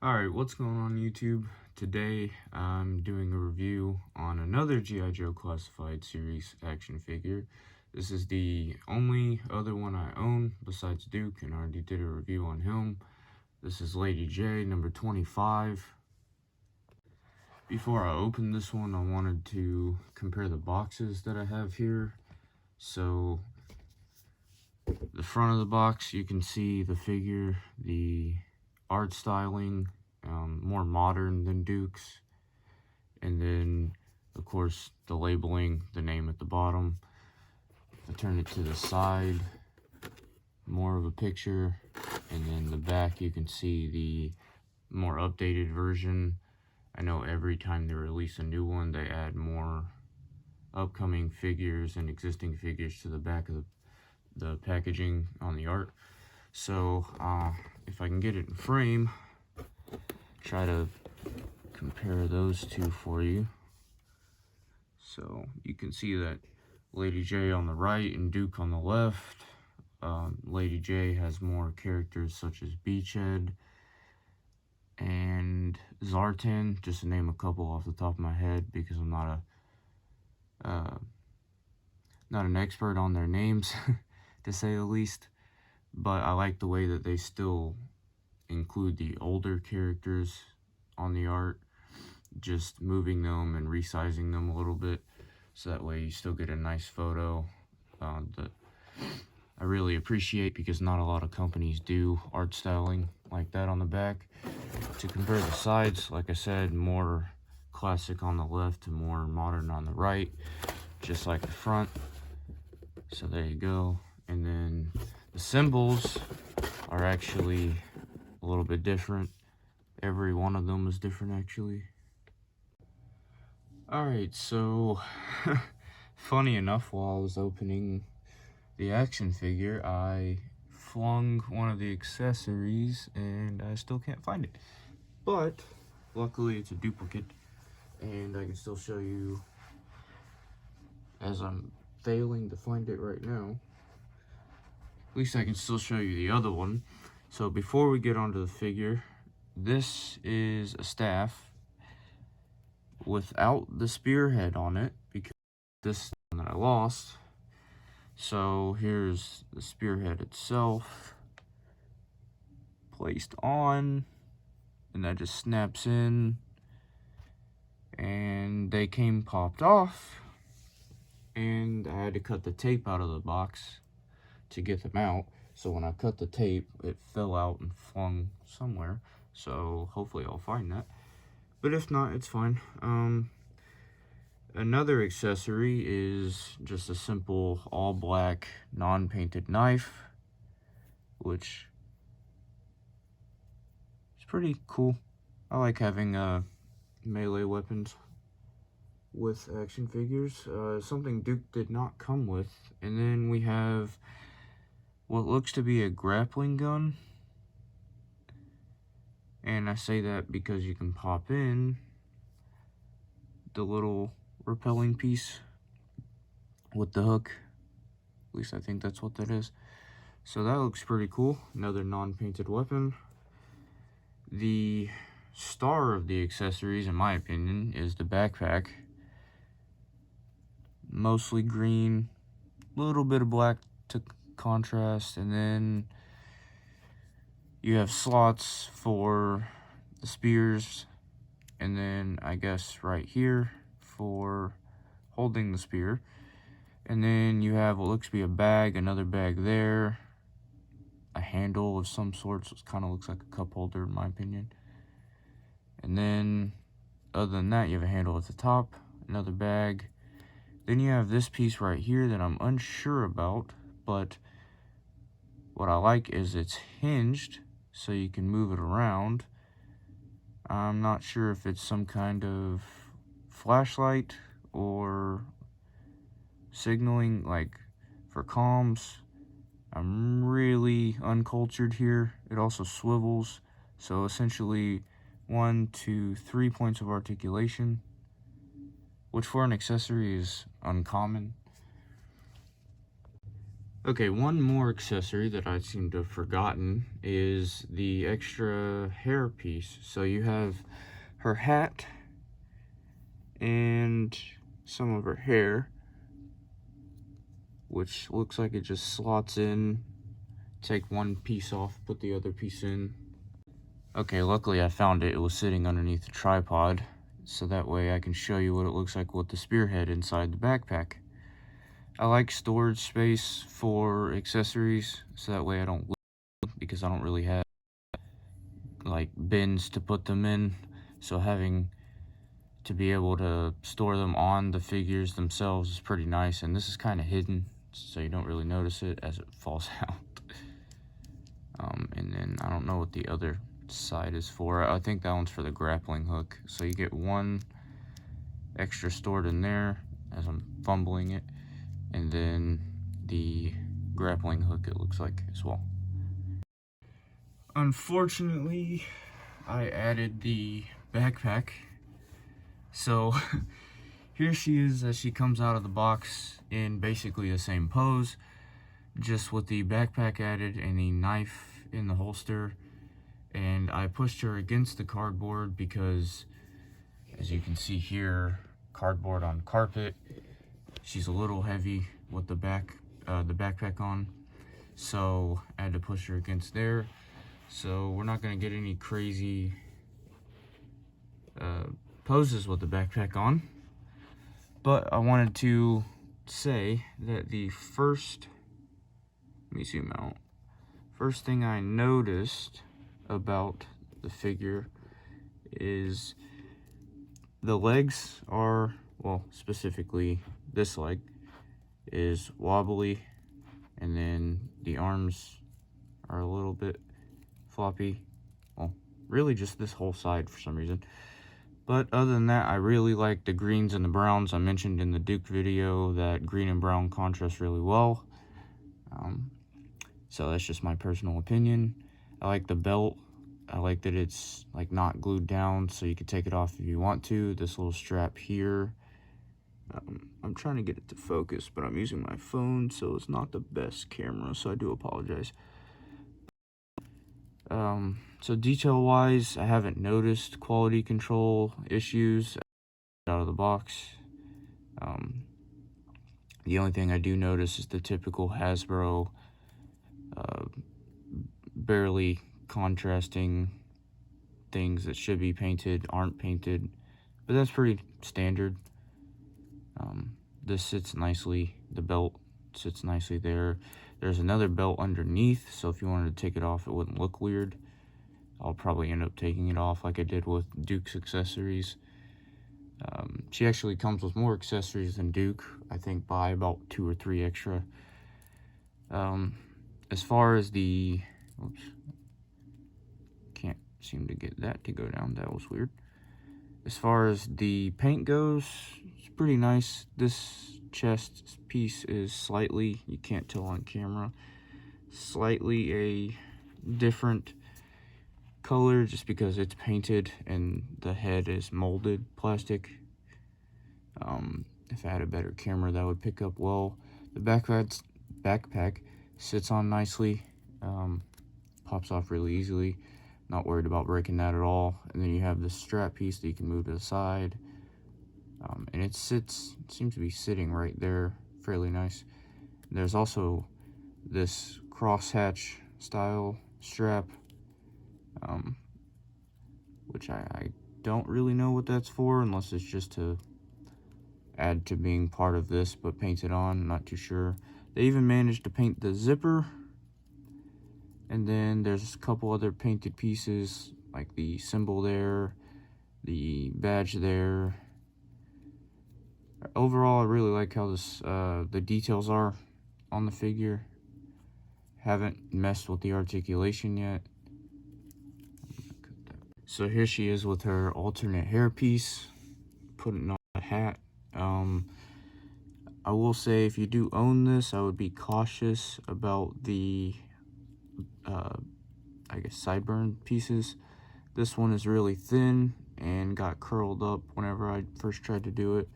Alright, what's going on YouTube? Today I'm doing a review on another G.I. Joe Classified Series action figure. This is the only other one I own besides Duke, and I already did a review on him. This is Lady J, number 25. Before I open this one, I wanted to compare the boxes that I have here. So, the front of the box, you can see the figure, the art styling, more modern than Duke's, and then of course the labeling, the name at the bottom. If I turn it to the side, more of a picture, and then the back you can see the more updated version. I know every time they release a new one they add more upcoming figures and existing figures to the back of the packaging on the art. So if I can get it in frame, try to compare those two for you. So you can see that Lady J on the right and Duke on the left. Lady J has more characters such as Beachhead and Zartan, just to name a couple off the top of my head because I'm not an expert on their names to say the least. But I like the way that they still include the older characters on the art, just moving them and resizing them a little bit, so that way you still get a nice photo that I really appreciate, because not a lot of companies do art styling like that on the back. To compare the sides, like I said, more classic on the left and more modern on the right, just like the front. So there you go. And then the symbols are actually a little bit different. Every one of them is different actually. Alright, so funny enough, while I was opening the action figure, I flung one of the accessories and I still can't find it. But luckily it's a duplicate and I can still show you, as I'm failing to find it right now. At least I can still show you the other one. So before we get onto the figure, this is a staff without the spearhead on it, because this one that I lost. So here's the spearhead itself placed on, and that just snaps in, and they came popped off, and I had to cut the tape out of the box to get them out. So when I cut the tape, it fell out and flung somewhere, so hopefully I'll find that, but if not, it's fine. Another accessory is just a simple all black non-painted knife, which is pretty cool. I like having melee weapons with action figures, something Duke did not come with. And then we have what looks to be a grappling gun, and I say that because you can pop in the little repelling piece with the hook. At least I think that's what that is. So that looks pretty cool. Another non-painted weapon. The star of the accessories, in my opinion, is the backpack. Mostly green, little bit of black to contrast, and then you have slots for the spears, and then I guess right here for holding the spear. And then you have what looks to be a bag, another bag there, a handle of some sort, so it kind of looks like a cup holder in my opinion. And then other than that, you have a handle at the top, another bag. Then you have this piece right here that I'm unsure about, but what I like is it's hinged so you can move it around. I'm not sure if it's some kind of flashlight or signaling, like for comms. I'm really uncultured here. It also swivels, so essentially 1 to 3 points of articulation, which for an accessory is uncommon. Okay, one more accessory that I seem to have forgotten is the extra hair piece. So you have her hat and some of her hair, which looks like it just slots in. Take one piece off, put the other piece in. Okay, luckily I found it. It was sitting underneath the tripod, so that way I can show you what it looks like with the spearhead inside the backpack. I like storage space for accessories, so that way I don't lose, because I don't really have like bins to put them in, so having to be able to store them on the figures themselves is pretty nice. And this is kind of hidden, so you don't really notice it as it falls out. And then I don't know what the other side is for. I think that one's for the grappling hook, so you get one extra stored in there as I'm fumbling it, and then the grappling hook, it looks like, as well. Unfortunately, I added the backpack, so here she is as she comes out of the box in basically the same pose, just with the backpack added and the knife in the holster. And I pushed her against the cardboard because, as you can see here, cardboard on carpet, she's a little heavy with the backpack on, so I had to push her against there. So we're not going to get any crazy poses with the backpack on, but I wanted to say that the first, let me zoom out, first thing I noticed about the figure is the legs are, well, specifically this leg is wobbly, and then the arms are a little bit floppy. Well, really just this whole side for some reason. But other than that, I really like the greens and the browns. I mentioned in the Duke video that green and brown contrast really well. So that's just my personal opinion. I like the belt. I like that it's like not glued down, so you can take it off if you want to. This little strap here. I'm trying to get it to focus, but I'm using my phone, so it's not the best camera, so I do apologize. So detail-wise, I haven't noticed quality control issues out of the box. The only thing I do notice is the typical Hasbro barely contrasting things that should be painted aren't painted, but that's pretty standard. This sits nicely, the belt sits nicely there. There's another belt underneath, so if you wanted to take it off, it wouldn't look weird. I'll probably end up taking it off like I did with Duke's accessories. She actually comes with more accessories than Duke, I think by about 2 or 3 extra. As far as the, oops, can't seem to get that to go down, that was weird. As far as the paint goes, it's pretty nice. This chest piece is slightly, you can't tell on camera, slightly a different color just because it's painted and the head is molded plastic. If I had a better camera, that would pick up well. The backpack sits on nicely, pops off really easily. Not worried about breaking that at all. And then you have this strap piece that you can move to the side, and it seems to be sitting right there fairly nice. There's also this crosshatch style strap, which I don't really know what that's for, unless it's just to add to being part of this, but paint it on, not too sure. They even managed to paint the zipper, and then there's a couple other painted pieces, like the symbol there, the badge there. Overall, I really like how this the details are on the figure. Haven't messed with the articulation yet. So here she is with her alternate hairpiece, putting on a hat. I will say, if you do own this, I would be cautious about the, I guess, sideburn pieces. This one is really thin and got curled up whenever I first tried to do it.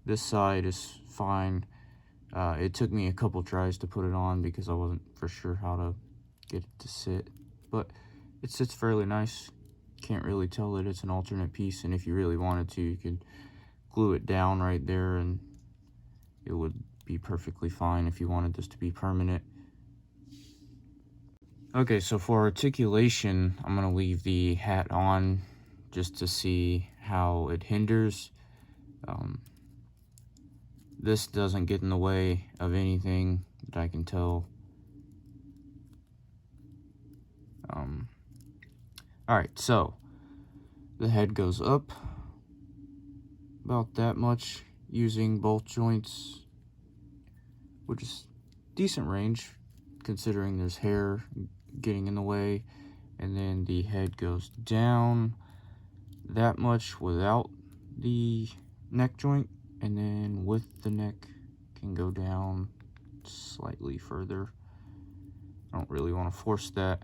This side is fine. It took me a couple tries to put it on because I wasn't for sure how to get it to sit, but it sits fairly nice. Can't really tell that it's an alternate piece, and if you really wanted to, you could glue it down right there and it would be perfectly fine if you wanted this to be permanent. Okay, so for articulation, I'm going to leave the hat on just to see how it hinders. This doesn't get in the way of anything that I can tell. Alright, so the head goes up about that much using both joints, which is decent range considering there's hair getting in the way. And then the head goes down that much without the neck joint, and then with the neck can go down slightly further. I don't really want to force that.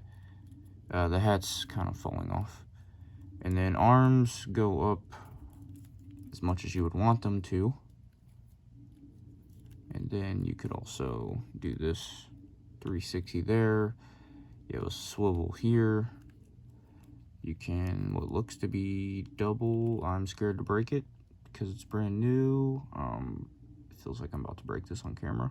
The hat's kind of falling off. And then arms go up as much as you would want them to. And then you could also do this 360 there. You have a swivel here. You can, what looks to be double. I'm scared to break it because it's brand new. It feels like I'm about to break this on camera.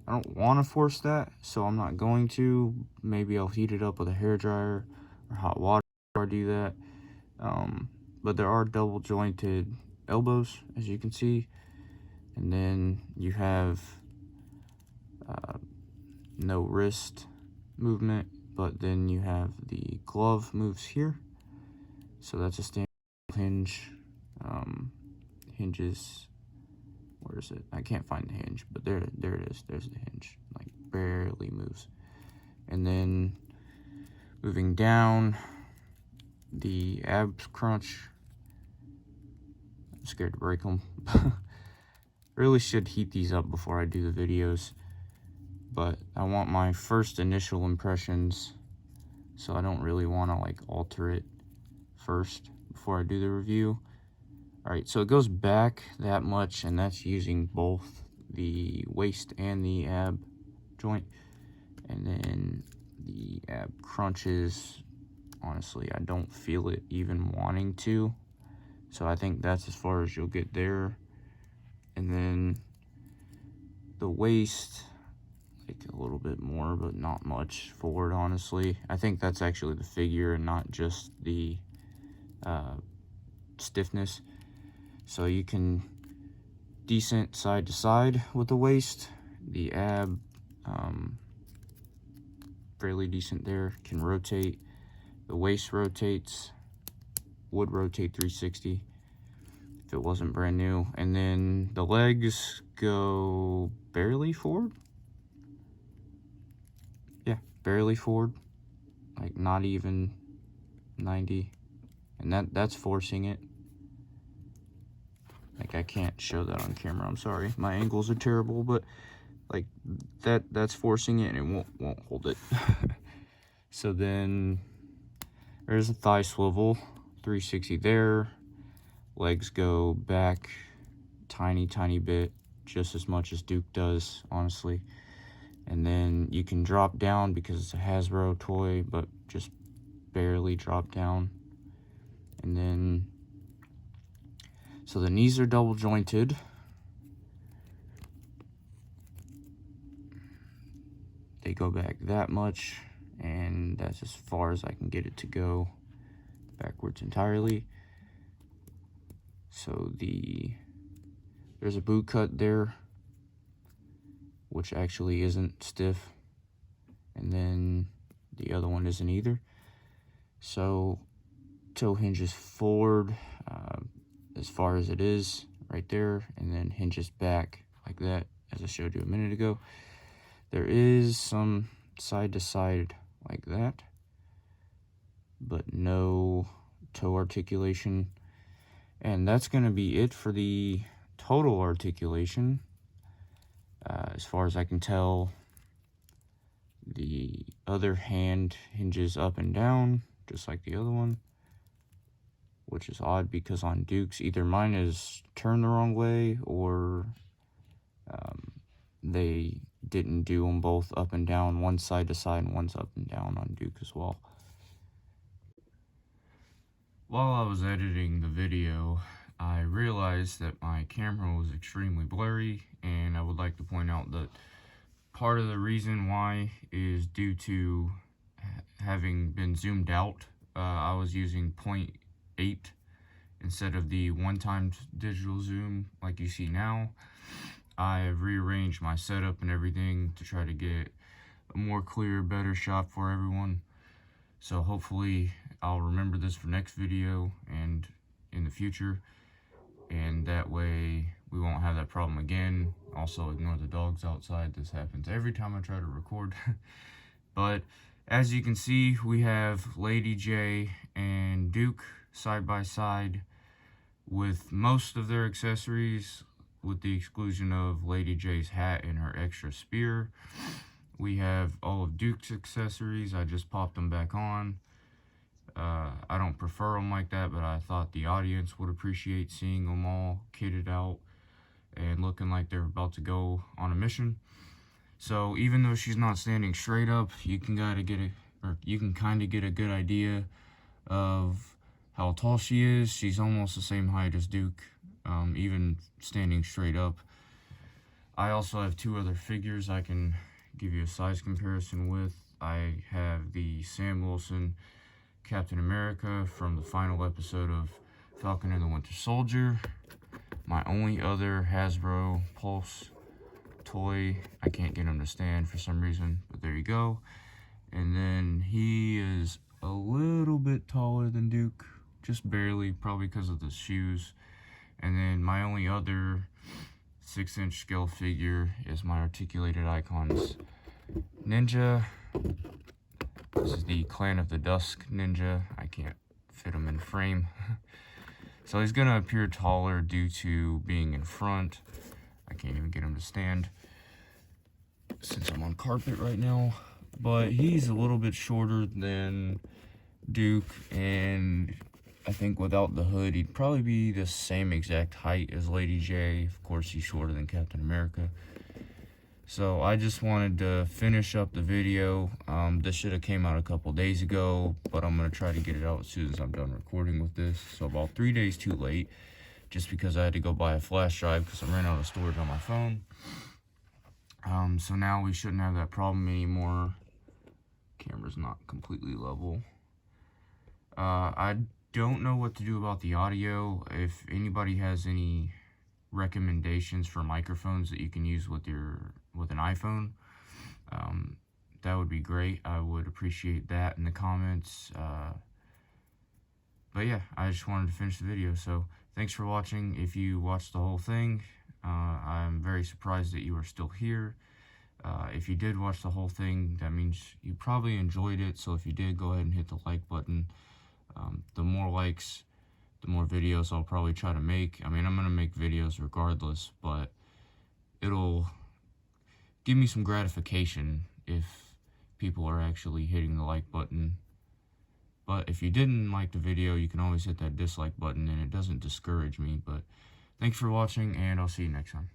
I don't want to force that, so I'm not going to. Maybe I'll heat it up with a hairdryer or hot water before I do that. But there are double jointed elbows, as you can see. And then you have no wrist movement, but then you have the glove moves here. So that's a standard hinge. Hinges, where is it? I can't find the hinge, but there it is. There's the hinge, like barely moves. And then moving down, the abs crunch. I'm scared to break them. Really should heat these up before I do the videos, but I want my first initial impressions, so I don't really want to like alter it first before I do the review. Alright, so it goes back that much, and that's using both the waist and the ab joint. And then the ab crunches, honestly, I don't feel it even wanting to. So I think that's as far as you'll get there. And then the waist, like a little bit more, but not much forward, honestly. I think that's actually the figure and not just the stiffness. So you can decent side to side with the waist. The ab, fairly decent there. Can rotate. The waist rotates. Would rotate 360 if it wasn't brand new. And then the legs go barely forward. Yeah, barely forward. Like not even 90. And that's forcing it. Like, I can't show that on camera, I'm sorry. My angles are terrible, but like that's forcing it, and it won't hold it. So then there's a thigh swivel, 360 there. Legs go back tiny bit, just as much as Duke does, honestly. And then you can drop down because it's a Hasbro toy, but just barely drop down. And then, so the knees are double jointed. They go back that much, and that's as far as I can get it to go backwards entirely. So there's a boot cut there, which actually isn't stiff, and then the other one isn't either. So toe hinges forward as far as it is right there, and then hinges back like that, as I showed you a minute ago. There is some side to side like that, but no toe articulation. And that's going to be it for the total articulation. As far as I can tell, the other hand hinges up and down, just like the other one. which is odd because on Dukes, either mine is turned the wrong way or they didn't do them both up and down, one side to side and one's up and down on Duke as well. While I was editing the video, I realized that my camera was extremely blurry, and I would like to point out that part of the reason why is due to having been zoomed out. I was using 0.8 instead of the 1x digital zoom like you see now. I have rearranged my setup and everything to try to get a more clear, better shot for everyone. So hopefully I'll remember this for next video and in the future, and that way we won't have that problem again. Also, ignore the dogs outside. This happens every time I try to record. But as you can see, we have Lady J and Duke side by side with most of their accessories, with the exclusion of Lady J's hat and her extra spear. We have all of Duke's accessories. I just popped them back on. I don't prefer them like that, but I thought the audience would appreciate seeing them all kitted out and looking like they're about to go on a mission. So even though she's not standing straight up, you can kind of get a good idea of how tall she is. She's almost the same height as Duke, even standing straight up. I also have two other figures I can give you a size comparison with. I have the Sam Wilson Captain America from the final episode of Falcon and the Winter Soldier. My only other Hasbro Pulse toy, I can't get him to stand for some reason, but there you go. And then he is a little bit taller than Duke, just barely, probably because of the shoes. And then my only other 6-inch scale figure is my Articulated Icons Ninja. This is the Clan of the Dusk Ninja. I can't fit him in frame. So he's gonna appear taller due to being in front. I can't even get him to stand since I'm on carpet right now. But he's a little bit shorter than Duke, and I think without the hood, he'd probably be the same exact height as Lady J. Of course, he's shorter than Captain America. So I just wanted to finish up the video. This should have came out a couple days ago, but I'm going to try to get it out as soon as I'm done recording with this. So about 3 days too late, just because I had to go buy a flash drive because I ran out of storage on my phone. So now we shouldn't have that problem anymore. Camera's not completely level. I don't know what to do about the audio. If anybody has any recommendations for microphones that you can use with an iPhone, that would be great. I would appreciate that in the comments. But yeah, I just wanted to finish the video. So thanks for watching. If you watched the whole thing, I'm very surprised that you are still here. If you did watch the whole thing, that means you probably enjoyed it. So if you did, go ahead and hit the like button. The more likes, the more videos I'll probably try to make. I mean, I'm going to make videos regardless, but it'll give me some gratification if people are actually hitting the like button. But if you didn't like the video, you can always hit that dislike button, and it doesn't discourage me. But thanks for watching, and I'll see you next time.